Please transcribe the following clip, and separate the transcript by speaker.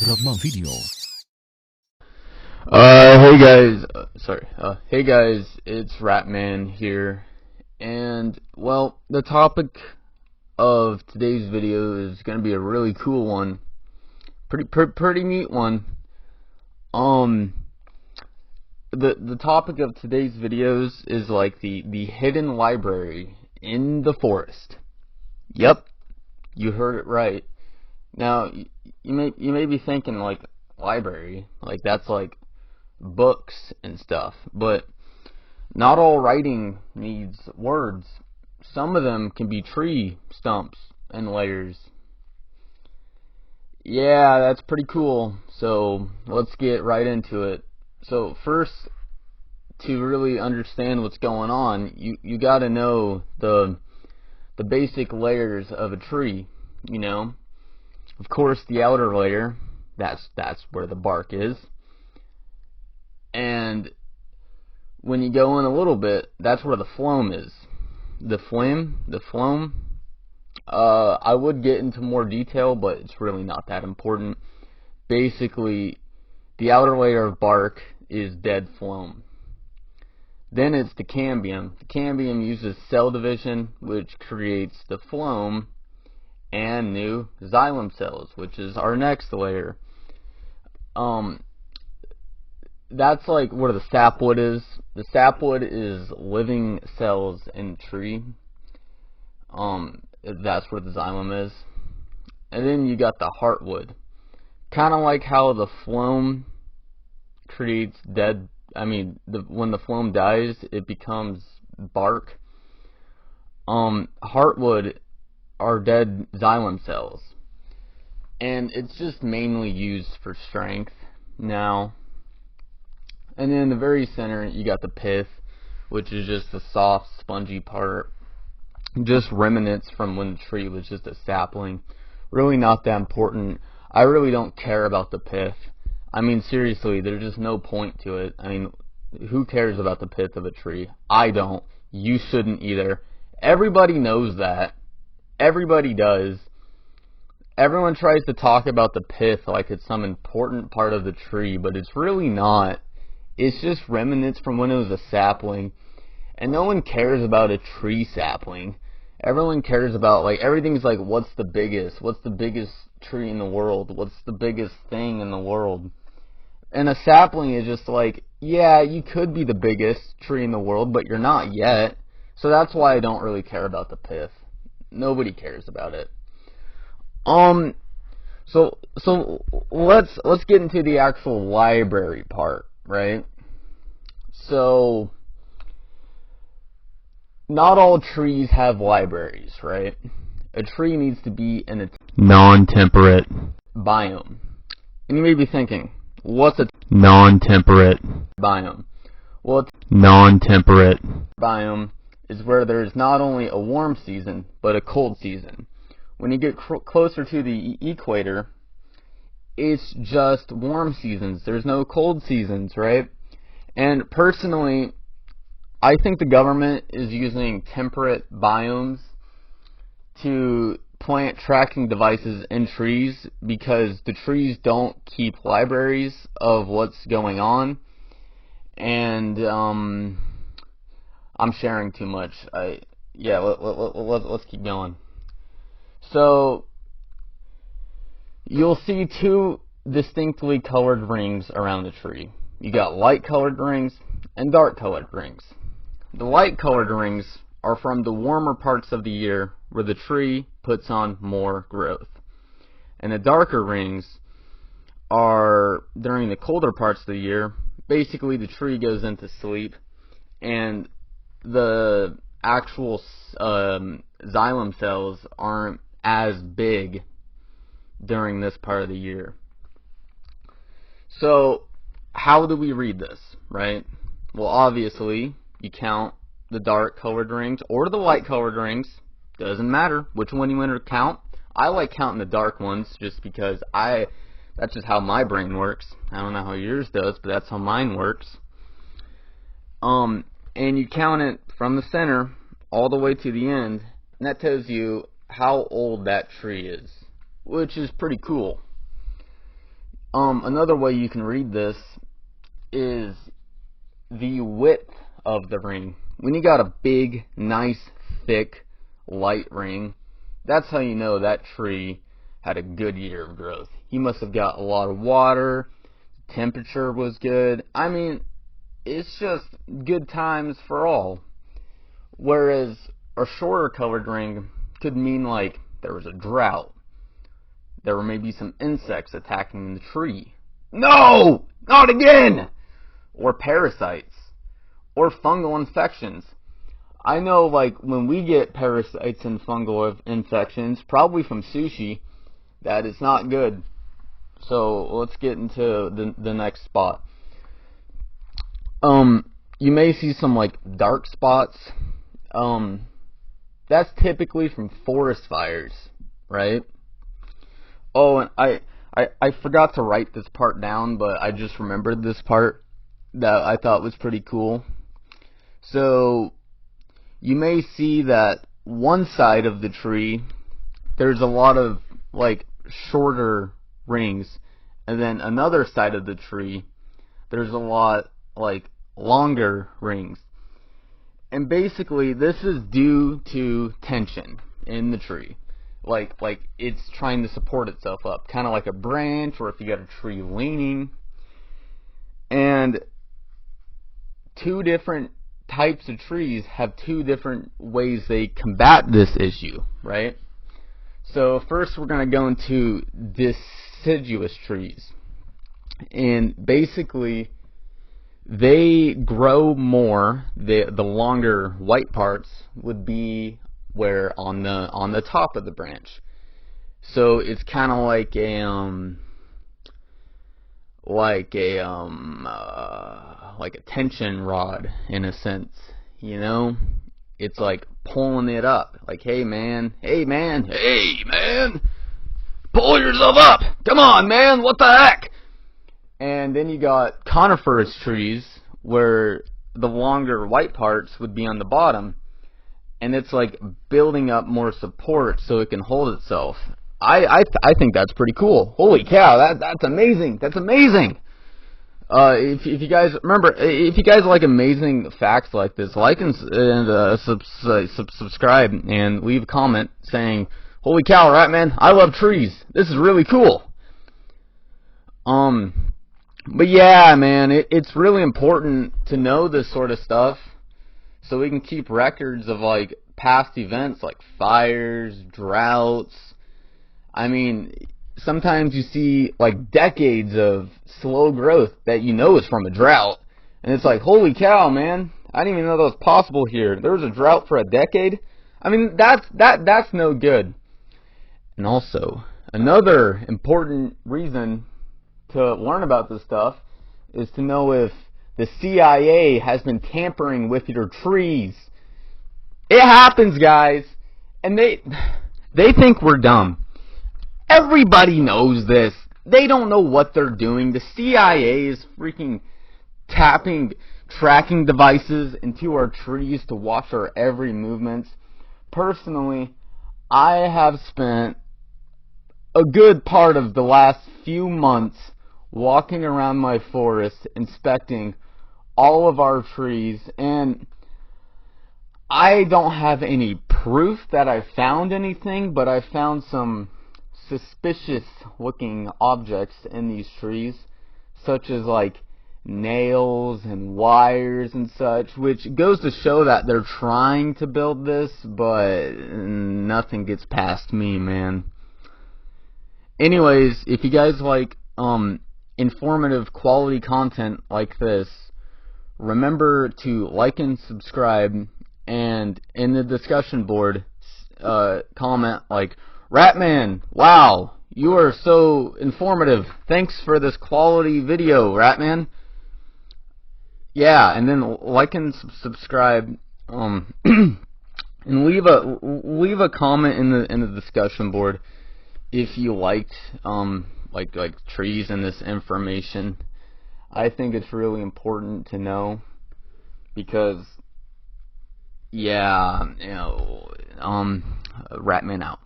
Speaker 1: Rama Video.
Speaker 2: Hey guys, it's Ratman here, and well, the topic of today's video is going to be a really cool one, pretty neat one. The topic of today's videos is like the hidden library in the forest. Yep, you heard it right. Now, you may be thinking like library, like that's like books and stuff, but not all writing needs words. Some of them can be tree stumps and layers. Yeah, that's pretty cool. So let's get right into it. So first, to really understand what's going on, you got to know the basic layers of a tree. You know, of course, the outer layer, that's where the bark is. And when you go in a little bit, that's where the phloem is. The phloem. I would get into more detail, but it's really not that important. Basically, the outer layer of bark is dead phloem. Then it's the cambium. The cambium uses cell division, which creates the phloem and new xylem cells, which is our next layer. That's like where the sapwood is. The sapwood is living cells in the tree. That's where the xylem is. And then you got the heartwood. Kind of like how the phloem creates dead. When the phloem dies, it becomes bark. Heartwood are dead xylem cells, and it's just mainly used for strength now. And then in the very center, you got the pith, which is just the soft, spongy part. Just remnants from when the tree was just a sapling. Really not that important. I really don't care about the pith. I mean, seriously, there's just no point to it. I mean, who cares about the pith of a tree? I don't. You shouldn't either. Everybody knows that. Everybody does. Everyone tries to talk about the pith like it's some important part of the tree, but it's really not. It's just remnants from when it was a sapling. And no one cares about a tree sapling. Everyone cares about, like, everything's like, what's the biggest? What's the biggest tree in the world? What's the biggest thing in the world? And a sapling is just like, yeah, you could be the biggest tree in the world, but you're not yet. So that's why I don't really care about the pith. Nobody cares about it. So let's get into the actual library part, right? So not all trees have libraries, right? A tree needs to be in a non-temperate biome. And you may be thinking, what's a non-temperate biome? Well, a non-temperate biome is where there's not only a warm season, but a cold season. When you get closer to the equator, it's just warm seasons. There's no cold seasons, right? And personally, I think the government is using temperate biomes to plant tracking devices in trees because the trees don't keep libraries of what's going on. And I'm sharing too much. Let's keep going. So you'll see two distinctly colored rings around the tree. You got light colored rings and dark colored rings. The light colored rings are from the warmer parts of the year where the tree puts on more growth. And the darker rings are during the colder parts of the year. Basically, the tree goes into sleep and the actual xylem cells aren't as big during this part of the year. So how do we read this, right? Well, obviously, you count the dark colored rings or the light colored rings. Doesn't matter which one you want to count. I like counting the dark ones just because that's just how my brain works. I don't know how yours does, but that's how mine works. And you count it from the center all the way to the end, and that tells you how old that tree is, which is pretty cool. Another way you can read this is the width of the ring. When you got a big, nice, thick, light ring, that's how you know that tree had a good year of growth. He must have got a lot of water, temperature was good. I mean, it's just good times for all. Whereas a shorter colored ring could mean like there was a drought. There were maybe some insects attacking the tree. No! Not again! Or parasites. Or fungal infections. I know, like, when we get parasites and fungal infections, probably from sushi, that is not good. So, let's get into the next spot. You may see some, like, dark spots. That's typically from forest fires, right? Oh, and I forgot to write this part down, but I just remembered this part that I thought was pretty cool. So, you may see that one side of the tree, there's a lot of, like, shorter rings, and then another side of the tree, there's a lot, like, longer rings. And basically, this is due to tension in the tree. Like it's trying to support itself up, kind of like a branch, or if you got a tree leaning. And two different types of trees have two different ways they combat this issue, right? So first we're going to go into deciduous trees. And basically they grow more. The longer white parts would be where on the top of the branch. So it's kind of like a tension rod in a sense, you know? It's like pulling it up. Like, hey man, pull yourself up. Come on, man, what the heck? And then you got coniferous trees where the longer white parts would be on the bottom. And it's like building up more support so it can hold itself. I think that's pretty cool. Holy cow, that's amazing. That's amazing. If you guys remember, if you guys like amazing facts like this, like and subscribe and leave a comment saying, "Holy cow, right, man? I love trees. This is really cool." But yeah, man, it's really important to know this sort of stuff, so we can keep records of, like, past events like fires, droughts. I mean, sometimes you see, like, decades of slow growth that you know is from a drought. And it's like, holy cow, man, I didn't even know that was possible here. There was a drought for a decade? I mean, that's no good. And also, another important reason to learn about this stuff is to know if the CIA has been tampering with your trees. It happens, guys. And they think we're dumb. Everybody knows this. They don't know what they're doing. The CIA is freaking tapping tracking devices into our trees to watch our every movement. Personally, I have spent a good part of the last few months walking around my forest, inspecting all of our trees, and I don't have any proof that I found anything, but I found some suspicious looking objects in these trees, such as like nails and wires and such, which goes to show that they're trying to build this, but nothing gets past me, man. Anyways, if you guys like informative quality content like this, remember to like and subscribe, and in the discussion board comment like, "Ratman, wow, you are so informative. Thanks for this quality video, Ratman." Yeah, and then like and subscribe, and leave a comment in the discussion board if you liked like trees and this information. I think it's really important to know, because yeah, you know, Ratman out.